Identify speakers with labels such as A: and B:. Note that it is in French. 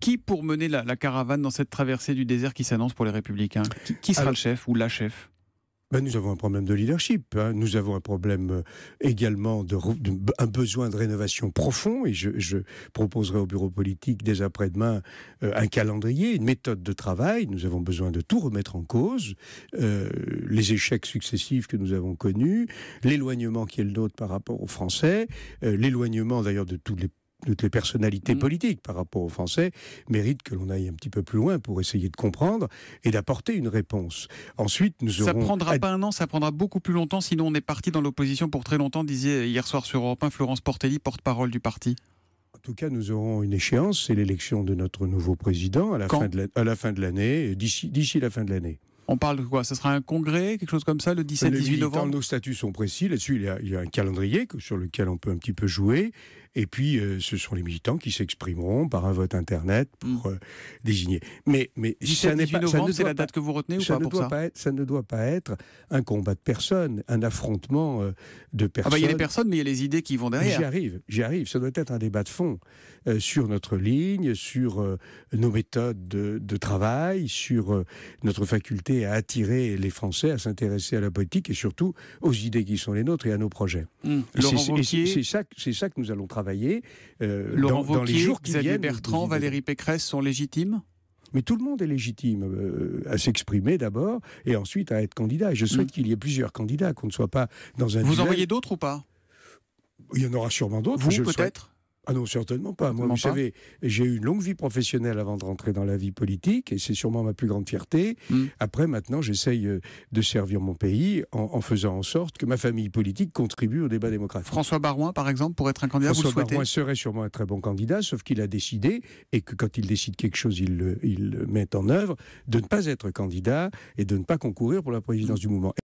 A: Qui pour mener la caravane dans cette traversée du désert qui s'annonce pour les Républicains? Qui sera le chef ou la chef?
B: Nous avons un problème de leadership. Nous avons un problème également un besoin de rénovation profond. Et je proposerai au bureau politique dès après-demain un calendrier, une méthode de travail. Nous avons besoin de tout remettre en cause. Les échecs successifs que nous avons connus, l'éloignement qui est le nôtre par rapport aux Français, l'éloignement d'ailleurs de toutes les personnalités politiques par rapport aux Français méritent que l'on aille un petit peu plus loin pour essayer de comprendre et d'apporter une réponse. Ensuite, nous aurons...
A: Ça prendra pas un an, ça prendra beaucoup plus longtemps, sinon on est parti dans l'opposition pour très longtemps, disait hier soir sur Europe 1 Florence Portelli, porte-parole du parti.
B: En tout cas, nous aurons une échéance, c'est l'élection de notre nouveau président à la fin de l'année, d'ici la fin de l'année.
A: On parle de quoi? Ce sera un congrès, quelque chose comme ça, le 17-18 novembre?
B: Nos statuts sont précis. Là-dessus, il y a un calendrier sur lequel on peut un petit peu jouer. Et puis, ce sont les militants qui s'exprimeront par un vote Internet pour désigner. Mais
A: 17-18 novembre, c'est la date que vous retenez ou pas pour ça?
B: Ça ne doit pas être un combat de personnes, un affrontement de personnes.
A: Il y a les personnes, mais il y a les idées qui vont derrière.
B: J'y arrive. Ça doit être un débat de fond sur notre ligne, sur nos méthodes de travail, sur notre faculté à attirer les Français à s'intéresser à la politique et surtout aux idées qui sont les nôtres et à nos projets. C'est ça que nous allons travailler
A: Laurent
B: dans les jours qui
A: Xavier
B: viennent.
A: Bertrand, Valérie Pécresse sont légitimes?
B: Mais tout le monde est légitime à s'exprimer d'abord et ensuite à être candidat. Et je souhaite qu'il y ait plusieurs candidats, qu'on ne soit pas dans un...
A: Vous en voyez d'autres ou pas?
B: Il y en aura sûrement d'autres.
A: Vous, peut-être?
B: Ah non, certainement pas. Moi, vous savez, j'ai eu une longue vie professionnelle avant de rentrer dans la vie politique et c'est sûrement ma plus grande fierté. Après, maintenant, j'essaye de servir mon pays en faisant en sorte que ma famille politique contribue au débat démocratique.
A: François Baroin, par exemple, pour être un candidat, vous le souhaitez?
B: Baroin serait sûrement un très bon candidat, sauf qu'il a décidé, et que quand il décide quelque chose, il le met en œuvre, de ne pas être candidat et de ne pas concourir pour la présidence du mouvement.